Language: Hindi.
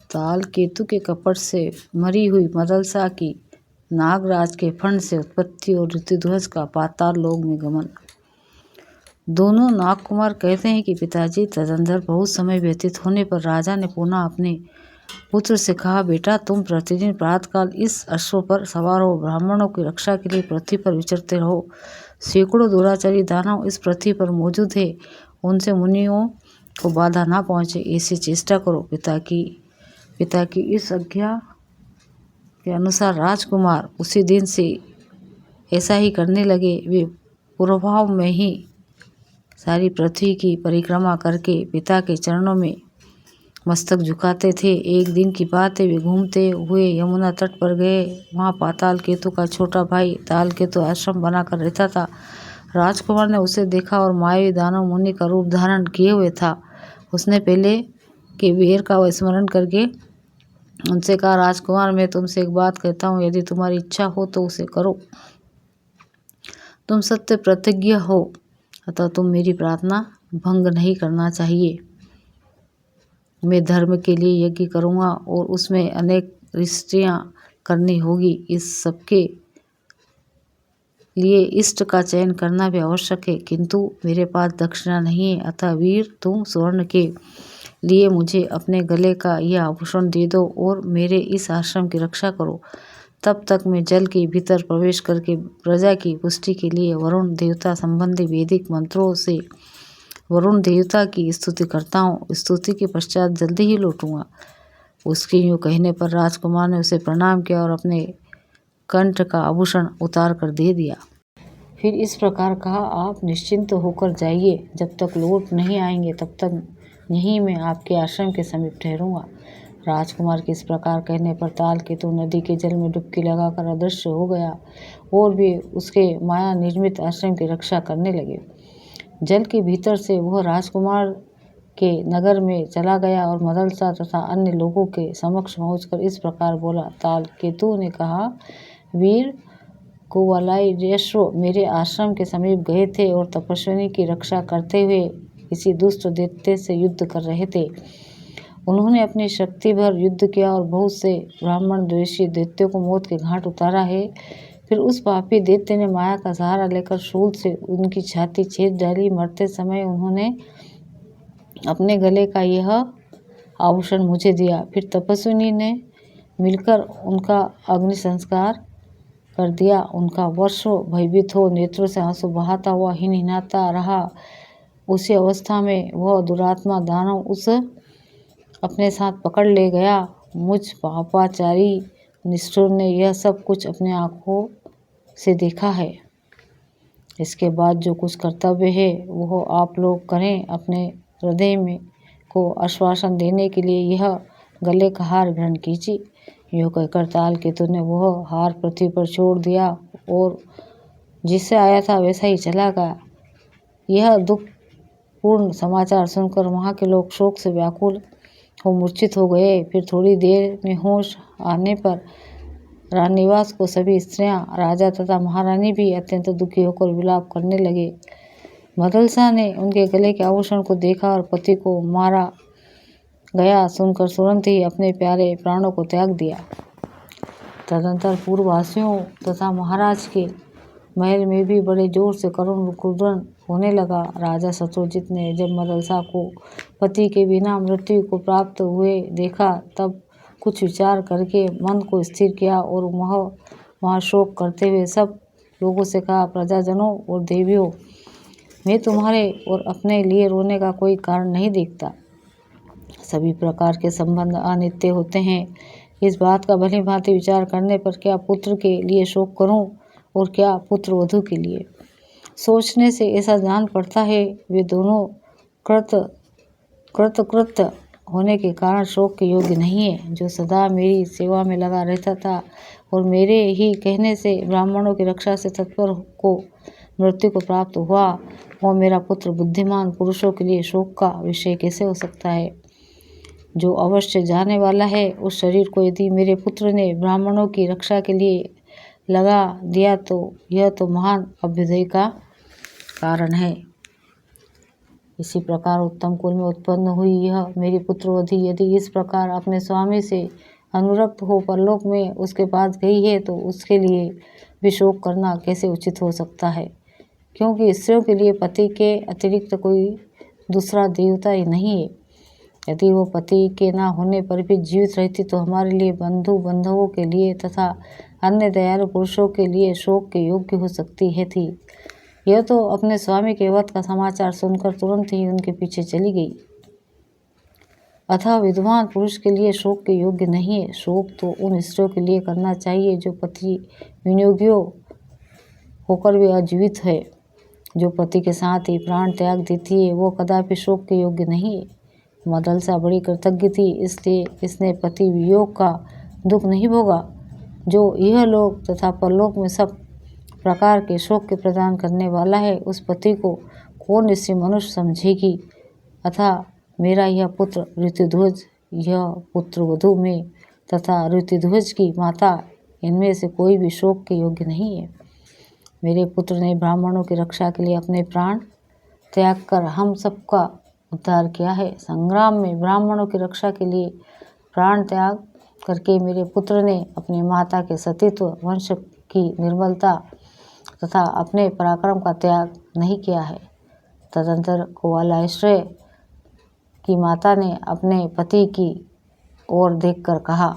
ताल केतु के कपट से मरी हुई मदलसा की नागराज के फंड से उत्पत्ति और ऋतुध्वज का पाताल लोक में गमन। दोनों नागकुमार कहते हैं कि पिताजी, तदंतर बहुत समय व्यतीत होने पर राजा ने पुनः अपने पुत्र से कहा, बेटा तुम प्रतिदिन प्रातःकाल इस अश्व पर सवार हो ब्राह्मणों की रक्षा के लिए पृथ्वी पर विचरते रहो। सैकड़ों दुराचारी दानव इस पृथ्वी पर मौजूद है, उनसे मुनियों को बाधा ना पहुँचे, ऐसी चेष्टा करो। पिता की इस आज्ञा के अनुसार राजकुमार उसी दिन से ऐसा ही करने लगे। वे पूर्वभाव में ही सारी पृथ्वी की परिक्रमा करके पिता के चरणों में मस्तक झुकाते थे। एक दिन की बात है, वे घूमते हुए यमुना तट पर गए। वहाँ पाताल केतु का छोटा भाई ताल केतु आश्रम बनाकर रहता था। राजकुमार ने उसे देखा और मायावी दानव मुनि का रूप धारण किए हुए था। उसने पहले के वीर का स्मरण करके उनसे कहा, राजकुमार मैं तुमसे एक बात कहता हूँ, यदि तुम्हारी इच्छा हो तो उसे करो। तुम सत्य प्रतिज्ञ हो, अतः तुम मेरी प्रार्थना भंग नहीं करना चाहिए। मैं धर्म के लिए यज्ञ करूँगा और उसमें अनेक रिष्टियाँ करनी होगी। इस सबके लिए इष्ट का चयन करना भी आवश्यक है, किंतु मेरे पास दक्षिणा नहीं है। अतः वीर, तुम स्वर्ण के लिए मुझे अपने गले का यह आभूषण दे दो और मेरे इस आश्रम की रक्षा करो। तब तक मैं जल के भीतर प्रवेश करके प्रजा की पुष्टि के लिए वरुण देवता संबंधी वैदिक मंत्रों से वरुण देवता की स्तुति करता हूँ। स्तुति के पश्चात जल्दी ही लौटूंगा। उसके यूँ कहने पर राजकुमार ने उसे प्रणाम किया और अपने कंठ का आभूषण उतार कर दे दिया। फिर इस प्रकार कहा, आप निश्चिंत होकर जाइए, जब तक लौट नहीं आएंगे तब तक यहीं मैं आपके आश्रम के समीप ठहरूंगा। राजकुमार के इस प्रकार कहने पर ताल केतु नदी के जल में डुबकी लगाकर अदृश्य हो गया और वे उसके माया निर्मित आश्रम की रक्षा करने लगे। जल के भीतर से वह राजकुमार के नगर में चला गया और मदलसा तथा अन्य लोगों के समक्ष पहुंचकर इस प्रकार बोला। ताल केतु ने कहा, वीर कुवलयाश्व मेरे आश्रम के समीप गए थे और तपस्विनी की रक्षा करते हुए किसी दुष्ट दैत्य से युद्ध कर रहे थे। उन्होंने अपनी शक्ति भर युद्ध किया और बहुत से ब्राह्मण द्वेषी दैत्यों को मौत के घाट उतारा है। फिर उस पापी दैत्य ने माया का सहारा लेकर शूल से उनकी छाती छेद डाली। मरते समय उन्होंने अपने गले का यह आभूषण मुझे दिया। फिर तपस्विनी ने मिलकर उनका अग्नि संस्कार कर दिया। उनका वर्षों भयभीत हो नेत्रों से आंसू बहाता हुआ हिनहिनाता रहा। उसी अवस्था में वह दुरात्मा दानव उस अपने साथ पकड़ ले गया। मुझ पापाचारी निष्ठुर ने यह सब कुछ अपने आँखों से देखा है। इसके बाद जो कुछ कर्तव्य है वह आप लोग करें। अपने हृदय में को आश्वासन देने के लिए यह गले का हार ग्रहण कीजिए। यूँ कहकर ताल केतु ने वह हार पृथ्वी पर छोड़ दिया और जिससे आया था वैसा ही चला गया। यह दुखपूर्ण समाचार सुनकर वहाँ के लोग शोक से व्याकुल हो मूर्छित हो गए। फिर थोड़ी देर में होश आने पर राजनिवास को सभी स्त्रियां, राजा तथा महारानी भी अत्यंत दुखी होकर विलाप करने लगे। मदलसा ने उनके गले के आभूषण को देखा और पति को मारा गया सुनकर तुरंत ही अपने प्यारे प्राणों को त्याग दिया। तदंतर पूर्ववासियों तथा महाराज के महल में भी बड़े जोर से करुण रुदन होने लगा। राजा शत्रुजित ने जब मदलसा को पति के बिना मृत्यु को प्राप्त हुए देखा तब कुछ विचार करके मन को स्थिर किया और वह शोक करते हुए सब लोगों से कहा, प्रजाजनों और देवियों, मैं तुम्हारे और अपने लिए रोने का कोई कारण नहीं देखता। सभी प्रकार के संबंध अनित्य होते हैं। इस बात का भली भांति विचार करने पर क्या पुत्र के लिए शोक करूं और क्या पुत्र वधू के लिए। सोचने से ऐसा जान पड़ता है वे दोनों कृतकृत्य होने के कारण शोक के योग्य नहीं है। जो सदा मेरी सेवा में लगा रहता था और मेरे ही कहने से ब्राह्मणों की रक्षा से तत्पर को मृत्यु को प्राप्त हुआ, वो मेरा पुत्र बुद्धिमान पुरुषों के लिए शोक का विषय कैसे हो सकता है। जो अवश्य जाने वाला है उस शरीर को यदि मेरे पुत्र ने ब्राह्मणों की रक्षा के लिए लगा दिया तो यह तो महान अभ्युदय का कारण है। इसी प्रकार उत्तम कुल में उत्पन्न हुई यह मेरी पुत्रवधि यदि इस प्रकार अपने स्वामी से अनुरक्त हो परलोक में उसके पास गई है तो उसके लिए भी शोक करना कैसे उचित हो सकता है, क्योंकि स्त्रियों के लिए पति के अतिरिक्त कोई दूसरा देवता ही नहीं है। यदि वो पति के ना होने पर भी जीवित रहती तो हमारे लिए बंधु बांधवों के लिए तथा अन्य दयालु पुरुषों के लिए शोक के योग्य हो सकती है थी। यह तो अपने स्वामी के वध का समाचार सुनकर तुरंत ही उनके पीछे चली गई। अतः विद्वान पुरुष के लिए शोक के योग्य नहीं है। शोक तो उन स्त्रियों के लिए करना चाहिए जो पति विनियोगियों होकर भी अजीवित है। जो पति के साथ ही प्राण त्याग देती है वो कदापि शोक के योग्य नहीं है। मदलसा बड़ी कृतज्ञ थी, इसलिए इसने पति वियोग का दुख नहीं भोगा जो यह लोक तथा परलोक में सब प्रकार के शोक के प्रदान करने वाला है। उस पति को कौन स्त्री मनुष्य समझेगी। अतः मेरा यह पुत्र ऋतुध्वज, यह पुत्र वधु में तथा ऋतुध्वज की माता, इनमें से कोई भी शोक के योग्य नहीं है। मेरे पुत्र ने ब्राह्मणों की रक्षा के लिए अपने प्राण त्याग कर हम सबका उद्धार किया है। संग्राम में ब्राह्मणों की रक्षा के लिए प्राण त्याग करके मेरे पुत्र ने अपनी माता के सतीत्व, वंश की निर्मलता तथा अपने पराक्रम का त्याग नहीं किया है। तदंतर कुवलयाश्रय की माता ने अपने पति की ओर देखकर कहा,